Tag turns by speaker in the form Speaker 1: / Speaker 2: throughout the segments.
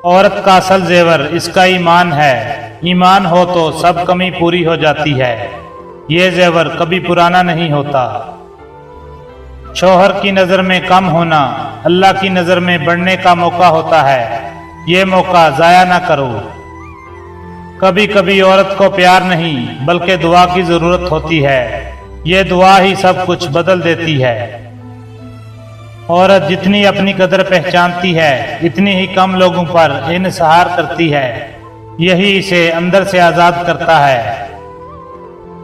Speaker 1: عورت کا اصل زیور اس کا ایمان ہے، ایمان ہو تو سب کمی پوری ہو جاتی ہے، یہ زیور کبھی پرانا نہیں ہوتا۔ شوہر کی نظر میں کم ہونا اللہ کی نظر میں بڑھنے کا موقع ہوتا ہے، یہ موقع ضائع نہ کرو۔ کبھی کبھی عورت کو پیار نہیں بلکہ دعا کی ضرورت ہوتی ہے، یہ دعا ہی سب کچھ بدل دیتی ہے۔ عورت جتنی اپنی قدر پہچانتی ہے اتنی ہی کم لوگوں پر انحصار کرتی ہے، یہی اسے اندر سے آزاد کرتا ہے۔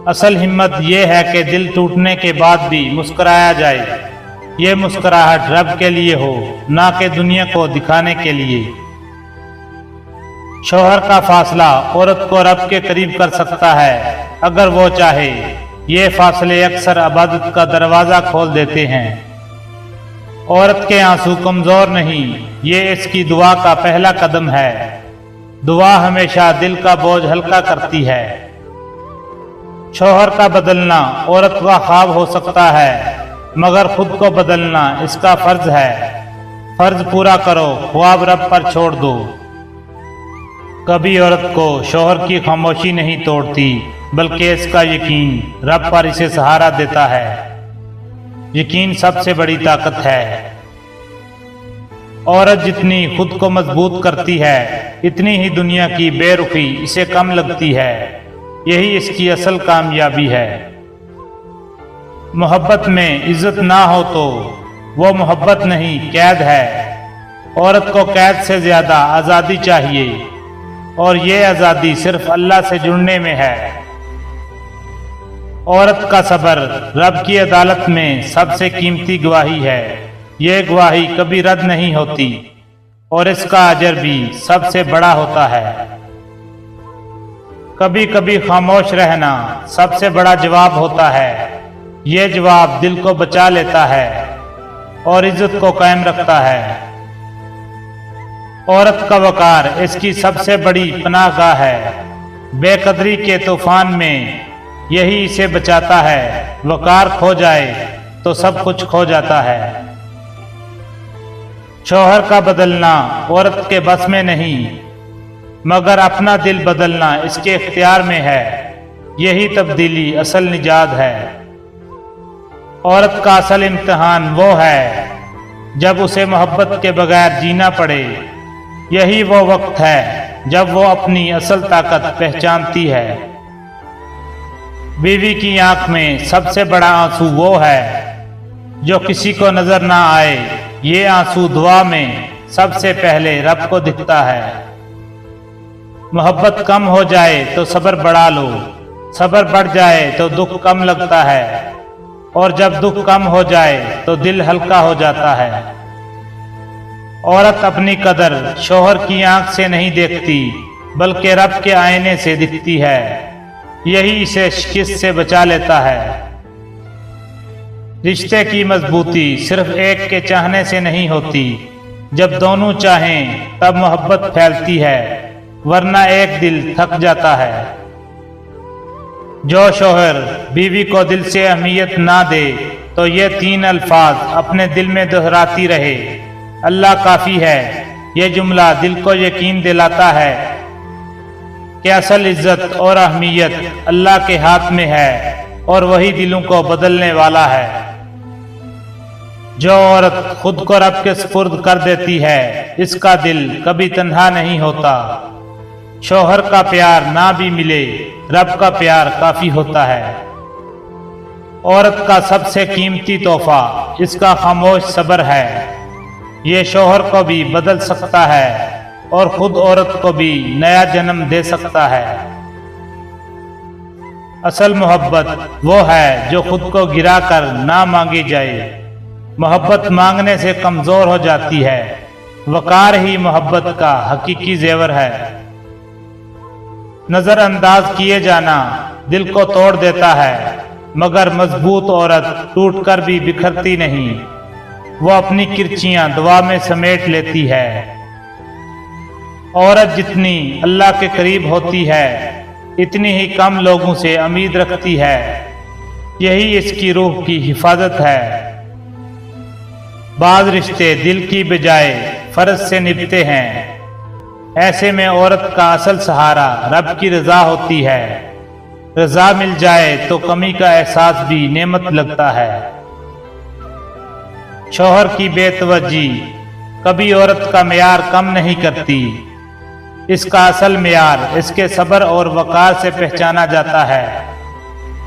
Speaker 1: اصل ہمت یہ ہے کہ دل ٹوٹنے کے بعد بھی مسکرایا جائے، یہ مسکراہٹ رب کے لیے ہو نہ کہ دنیا کو دکھانے کے لیے۔ شوہر کا فاصلہ عورت کو رب کے قریب کر سکتا ہے اگر وہ چاہے، یہ فاصلے اکثر عبادت کا دروازہ کھول دیتے ہیں۔ عورت کے آنسو کمزور نہیں، یہ اس کی دعا کا پہلا قدم ہے۔ دعا ہمیشہ دل کا بوجھ ہلکا کرتی ہے۔ شوہر کا بدلنا عورت کا خواب ہو سکتا ہے مگر خود کو بدلنا اس کا فرض ہے۔ فرض پورا کرو، خواب رب پر چھوڑ دو۔ کبھی عورت کو شوہر کی خاموشی نہیں توڑتی بلکہ اس کا یقین رب پر اسے سہارا دیتا ہے۔ یقین سب سے بڑی طاقت ہے۔ عورت جتنی خود کو مضبوط کرتی ہے اتنی ہی دنیا کی بے رخی اسے کم لگتی ہے، یہی اس کی اصل کامیابی ہے۔ محبت میں عزت نہ ہو تو وہ محبت نہیں، قید ہے۔ عورت کو قید سے زیادہ آزادی چاہیے، اور یہ آزادی صرف اللہ سے جڑنے میں ہے۔ عورت کا صبر رب کی عدالت میں سب سے قیمتی گواہی ہے، یہ گواہی کبھی رد نہیں ہوتی، اور اس کا اجر بھی سب سے بڑا ہوتا ہے۔ کبھی کبھی خاموش رہنا سب سے بڑا جواب ہوتا ہے، یہ جواب دل کو بچا لیتا ہے اور عزت کو قائم رکھتا ہے۔ عورت کا وقار اس کی سب سے بڑی پناہ گاہ ہے، بے قدری کے طوفان میں یہی اسے بچاتا ہے۔ وقار کھو جائے تو سب کچھ کھو جاتا ہے۔ شوہر کا بدلنا عورت کے بس میں نہیں مگر اپنا دل بدلنا اس کے اختیار میں ہے، یہی تبدیلی اصل نجات ہے۔ عورت کا اصل امتحان وہ ہے جب اسے محبت کے بغیر جینا پڑے، یہی وہ وقت ہے جب وہ اپنی اصل طاقت پہچانتی ہے۔ بیوی کی آنکھ میں سب سے بڑا آنسو وہ ہے جو کسی کو نظر نہ آئے، یہ آنسو دعا میں سب سے پہلے رب کو دکھتا ہے۔ محبت کم ہو جائے تو صبر بڑھا لو، صبر بڑھ جائے تو دکھ کم لگتا ہے، اور جب دکھ کم ہو جائے تو دل ہلکا ہو جاتا ہے۔ عورت اپنی قدر شوہر کی آنکھ سے نہیں دیکھتی بلکہ رب کے آئینے سے دکھتی ہے، یہی اسے شکست سے بچا لیتا ہے۔ رشتے کی مضبوطی صرف ایک کے چاہنے سے نہیں ہوتی، جب دونوں چاہیں تب محبت پھیلتی ہے، ورنہ ایک دل تھک جاتا ہے۔ جو شوہر بیوی کو دل سے اہمیت نہ دے تو یہ تین الفاظ اپنے دل میں دہراتی رہے، اللہ کافی ہے۔ یہ جملہ دل کو یقین دلاتا ہے کہ اصل عزت اور اہمیت اللہ کے ہاتھ میں ہے، اور وہی دلوں کو بدلنے والا ہے۔ جو عورت خود کو رب کے سپرد کر دیتی ہے اس کا دل کبھی تنہا نہیں ہوتا۔ شوہر کا پیار نہ بھی ملے رب کا پیار کافی ہوتا ہے۔ عورت کا سب سے قیمتی تحفہ اس کا خاموش صبر ہے، یہ شوہر کو بھی بدل سکتا ہے اور خود عورت کو بھی نیا جنم دے سکتا ہے۔ اصل محبت وہ ہے جو خود کو گرا کر نہ مانگی جائے، محبت مانگنے سے کمزور ہو جاتی ہے، وقار ہی محبت کا حقیقی زیور ہے۔ نظر انداز کیے جانا دل کو توڑ دیتا ہے مگر مضبوط عورت ٹوٹ کر بھی بکھرتی نہیں، وہ اپنی کرچیاں دعا میں سمیٹ لیتی ہے۔ عورت جتنی اللہ کے قریب ہوتی ہے اتنی ہی کم لوگوں سے امید رکھتی ہے، یہی اس کی روح کی حفاظت ہے۔ بعض رشتے دل کی بجائے فرض سے نبھتے ہیں، ایسے میں عورت کا اصل سہارا رب کی رضا ہوتی ہے۔ رضا مل جائے تو کمی کا احساس بھی نعمت لگتا ہے۔ شوہر کی بے توجہی کبھی عورت کا معیار کم نہیں کرتی۔ اس کا اصل معیار اس کے صبر اور وقار سے پہچانا جاتا ہے۔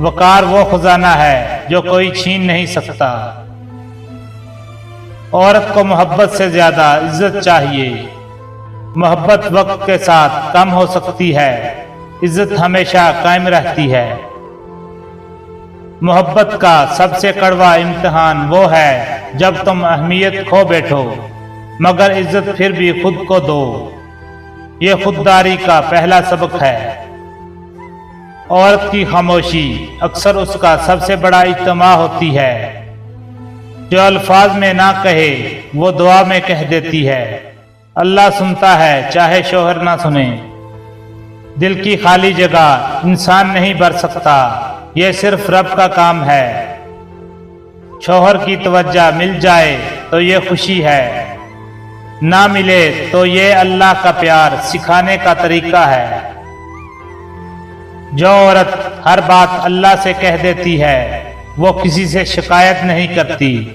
Speaker 1: وقار وہ خزانہ ہے جو کوئی چھین نہیں سکتا۔ عورت کو محبت سے زیادہ عزت چاہیے۔ محبت وقت کے ساتھ کم ہو سکتی ہے، عزت ہمیشہ قائم رہتی ہے۔ محبت کا سب سے کڑوا امتحان وہ ہے جب تم اہمیت کھو بیٹھو مگر عزت پھر بھی خود کو دو۔ یہ خودداری کا پہلا سبق ہے۔ عورت کی خاموشی اکثر اس کا سب سے بڑا اجتماع ہوتی ہے۔ جو الفاظ میں نہ کہے وہ دعا میں کہہ دیتی ہے۔ اللہ سنتا ہے چاہے شوہر نہ سنے۔ دل کی خالی جگہ انسان نہیں بھر سکتا، یہ صرف رب کا کام ہے۔ شوہر کی توجہ مل جائے تو یہ خوشی ہے، نہ ملے تو یہ اللہ کا پیار سکھانے کا طریقہ ہے۔ جو عورت ہر بات اللہ سے کہہ دیتی ہے وہ کسی سے شکایت نہیں کرتی۔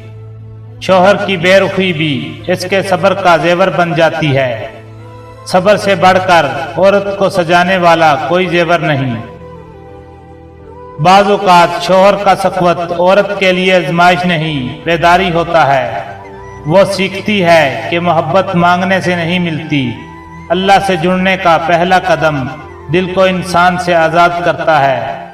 Speaker 1: شوہر کی بے رخی بھی اس کے صبر کا زیور بن جاتی ہے۔ صبر سے بڑھ کر عورت کو سجانے والا کوئی زیور نہیں۔ بعض اوقات شوہر کا سخوت عورت کے لیے آزمائش نہیں، بیداری ہوتا ہے۔ وہ سیکھتی ہے کہ محبت مانگنے سے نہیں ملتی۔ اللہ سے جڑنے کا پہلا قدم دل کو انسان سے آزاد کرتا ہے۔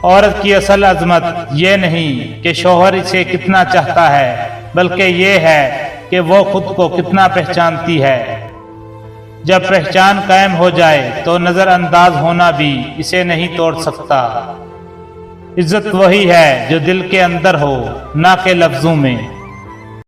Speaker 1: عورت کی اصل عظمت یہ نہیں کہ شوہر اسے کتنا چاہتا ہے، بلکہ یہ ہے کہ وہ خود کو کتنا پہچانتی ہے۔ جب پہچان قائم ہو جائے تو نظر انداز ہونا بھی اسے نہیں توڑ سکتا۔ عزت وہی ہے جو دل کے اندر ہو، نہ کہ لفظوں میں۔